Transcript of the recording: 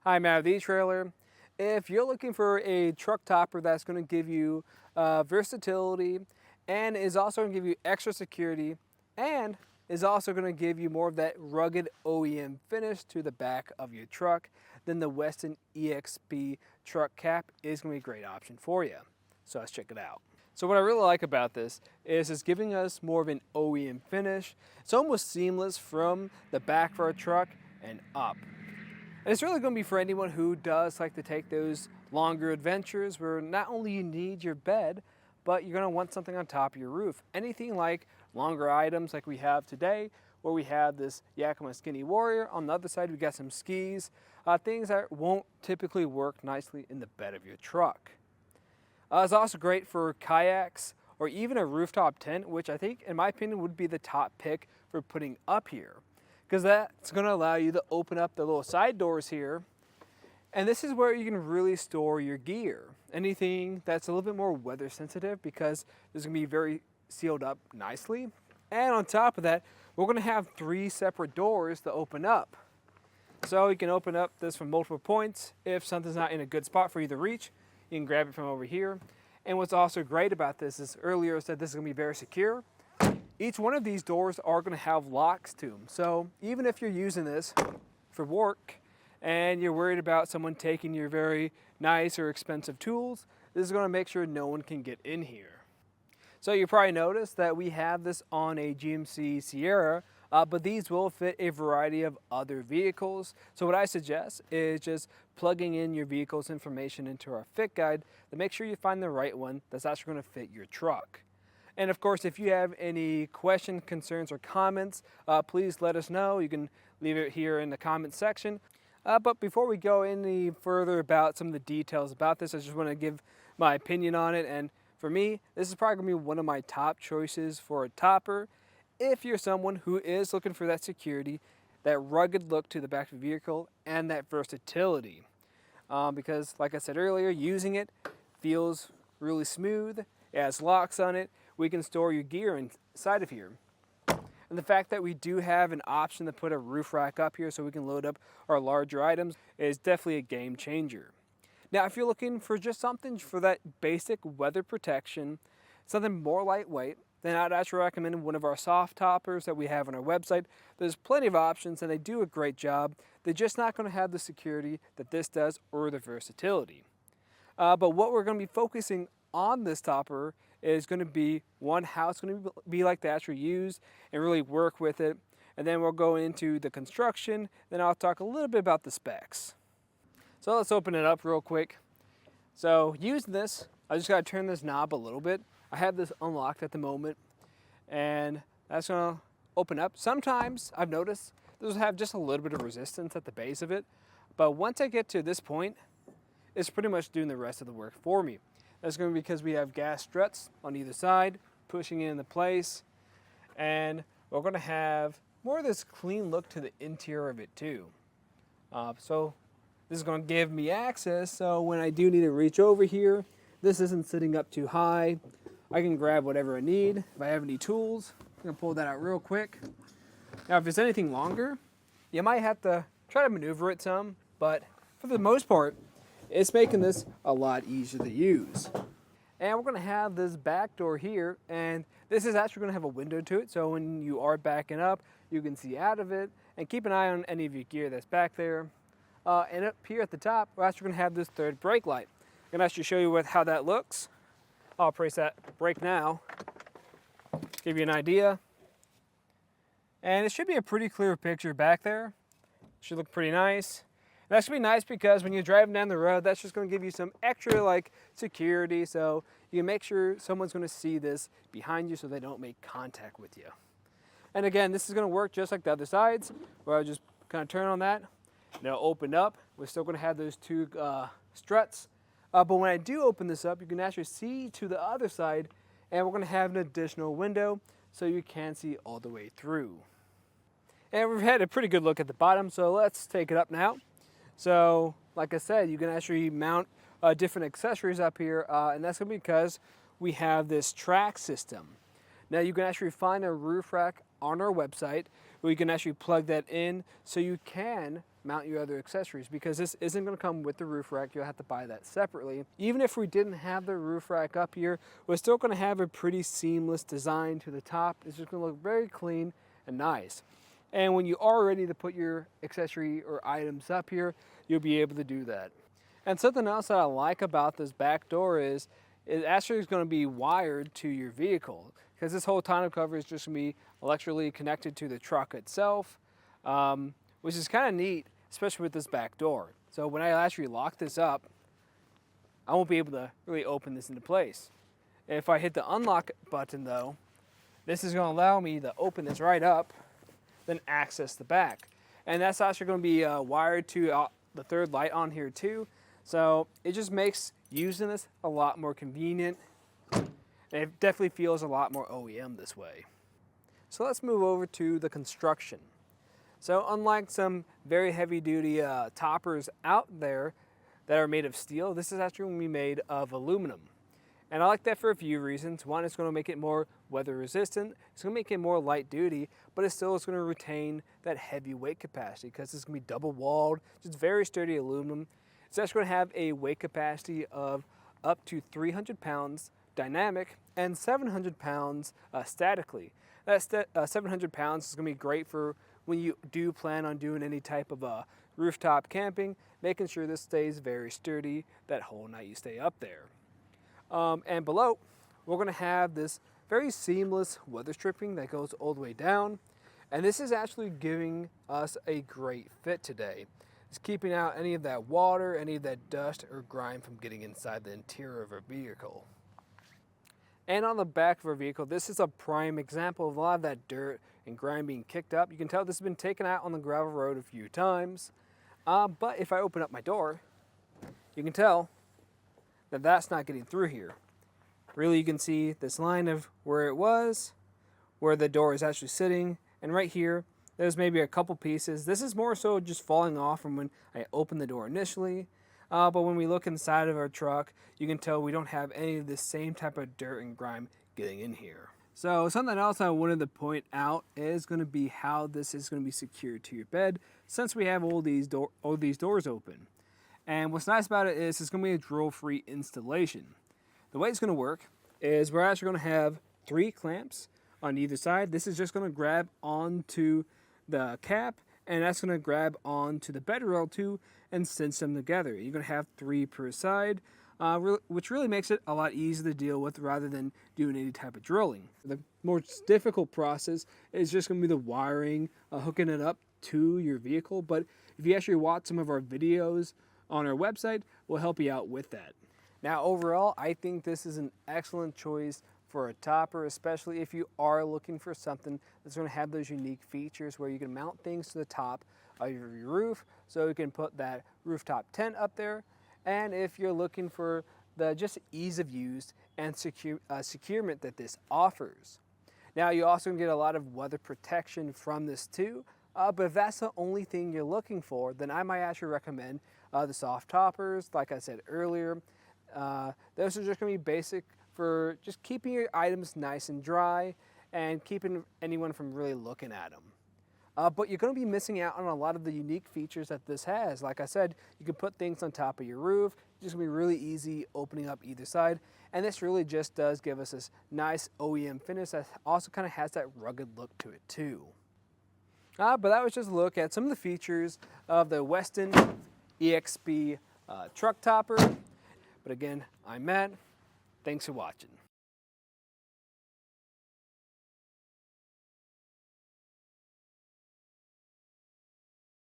Hi, Matt with eTrailer. If you're looking for a truck topper that's going to give you versatility and is also going to give you extra security and is also going to give you more of that rugged OEM finish to the back of your truck, then the Westin EXP truck cap is going to be a great option for you. So let's check it out. So what I really like about this is it's giving us more of an OEM finish. It's almost seamless from the back of our truck and up. And it's really going to be for anyone who does like to take those longer adventures where not only you need your bed, but you're going to want something on top of your roof. Anything like longer items like we have today, where we have this Yakima Skinny Warrior. On the other side, we got some skis, things that won't typically work nicely in the bed of your truck. It's also great for kayaks or even a rooftop tent, which I think, in my opinion, would be the top pick for putting up here, because that's going to allow you to open up the little side doors here. And this is where you can really store your gear. Anything that's a little bit more weather sensitive, because it's going to be very sealed up nicely. And on top of that, we're going to have 3 separate doors to open up. So you can open up this from multiple points. If something's not in a good spot for you to reach, you can grab it from over here. And what's also great about this is earlier I said this is going to be very secure. Each one of these doors are going to have locks to them. So even if you're using this for work and you're worried about someone taking your very nice or expensive tools, this is going to make sure no one can get in here. So you probably noticed that we have this on a GMC Sierra, but these will fit a variety of other vehicles. So what I suggest is just plugging in your vehicle's information into our fit guide to make sure you find the right one that's actually going to fit your truck. And of course, if you have any questions, concerns, or comments, please let us know. You can leave it here in the comments section. But before we go any further about some of the details about this, I just want to give my opinion on it. And for me, this is probably going to be one of my top choices for a topper if you're someone who is looking for that security, that rugged look to the back of the vehicle, and that versatility. Because like I said earlier, using it feels really smooth. It has locks on it. We can store your gear inside of here. And the fact that we do have an option to put a roof rack up here so we can load up our larger items is definitely a game changer. Now, if you're looking for just something for that basic weather protection, something more lightweight, then I'd actually recommend one of our soft toppers that we have on our website. There's plenty of options and they do a great job. They're just not going to have the security that this does or the versatility. But what we're going to be focusing on this topper is going to be one, how it's going to be like to actually use and really work with it. And then we'll go into the construction. Then I'll talk a little bit about the specs. So let's open it up real quick. So using this, I just got to turn this knob a little bit. I have this unlocked at the moment, and that's going to open up. Sometimes I've noticed this will have just a little bit of resistance at the base of it, but once I get to this point, it's pretty much doing the rest of the work for me. That's going to be because we have gas struts on either side, pushing it into place, and we're going to have more of this clean look to the interior of it too. So this is going to give me access, so when I do need to reach over here, this isn't sitting up too high. I can grab whatever I need. If I have any tools, I'm going to pull that out real quick. Now, if it's anything longer, you might have to try to maneuver it some, but for the most part, it's making this a lot easier to use. And we're going to have this back door here, and this is actually going to have a window to it, so when you are backing up, you can see out of it, and keep an eye on any of your gear that's back there. And up here at the top, we're actually going to have this third brake light. I'm going to actually show you how that looks. I'll press that brake now, give you an idea. And it should be a pretty clear picture back there. Should look pretty nice. And that should be nice because when you're driving down the road, that's just going to give you some extra security, so you can make sure someone's going to see this behind you so they don't make contact with you. And again, this is going to work just like the other sides, where I'll just kind of turn on that. Now open up. We're still going to have those 2 struts. But when I do open this up, you can actually see to the other side, and we're going to have an additional window so you can see all the way through. And we've had a pretty good look at the bottom, so let's take it up now. So like I said, you can actually mount different accessories up here, and that's going to be because we have this track system. Now you can actually find a roof rack on our website where you can actually plug that in so you can mount your other accessories, because this isn't going to come with the roof rack. You'll have to buy that separately. Even if we didn't have the roof rack up here, we're still going to have a pretty seamless design to the top. It's just going to look very clean and nice. And when you are ready to put your accessory or items up here, you'll be able to do that. And something else that I like about this back door is it actually is going to be wired to your vehicle, because this whole tonneau cover is just going to be electrically connected to the truck itself, which is kind of neat, especially with this back door. So when I actually lock this up, I won't be able to really open this into place. If I hit the unlock button though, this is going to allow me to open this right up, then access the back. And that's actually going to be wired to the third light on here too. So it just makes using this a lot more convenient. And it definitely feels a lot more OEM this way. So let's move over to the construction. So unlike some very heavy duty toppers out there that are made of steel, this is actually going to be made of aluminum. And I like that for a few reasons. One, it's going to make it more weather resistant. It's going to make it more light duty, but it still is going to retain that heavy weight capacity, because it's going to be double walled, just very sturdy aluminum. It's actually going to have a weight capacity of up to 300 pounds dynamic and 700 pounds statically. That 700 pounds is going to be great for when you do plan on doing any type of rooftop camping, making sure this stays very sturdy that whole night you stay up there. And below, we're going to have this very seamless weather stripping that goes all the way down. And this is actually giving us a great fit today. It's keeping out any of that water, any of that dust or grime from getting inside the interior of our vehicle. And on the back of our vehicle, this is a prime example of a lot of that dirt and grime being kicked up. You can tell this has been taken out on the gravel road a few times. But if I open up my door, you can tell that that's not getting through here. Really, you can see this line of where it was, where the door is actually sitting, and right here, there's maybe a couple pieces. This is more so just falling off from when I opened the door initially. But when we look inside of our truck, you can tell we don't have any of the same type of dirt and grime getting in here. So something else I wanted to point out is going to be how this is going to be secured to your bed, since we have all these doors open. And what's nice about it is it's going to be a drill-free installation. The way it's going to work is we're actually going to have 3 clamps on either side. This is just going to grab onto the cap, and that's going to grab onto the bed rail too and cinch them together. You're going to have 3 per side, which really makes it a lot easier to deal with rather than doing any type of drilling. The more difficult process is just going to be the wiring, hooking it up to your vehicle. But if you actually watch some of our videos on our website, we'll help you out with that. Now overall, I think this is an excellent choice for a topper, especially if you are looking for something that's going to have those unique features where you can mount things to the top of your roof, so you can put that rooftop tent up there. And if you're looking for the just ease of use and securement that this offers. Now you also can get a lot of weather protection from this too, but if that's the only thing you're looking for, then I might actually recommend the soft toppers. Like I said earlier, those are just going to be basic for just keeping your items nice and dry and keeping anyone from really looking at them. But you're going to be missing out on a lot of the unique features that this has. Like I said, you can put things on top of your roof. It's just going to be really easy opening up either side. And this really just does give us this nice OEM finish that also kind of has that rugged look to it too. But that was just a look at some of the features of the Westin EXP truck topper. But again, I'm Matt. Thanks for watching.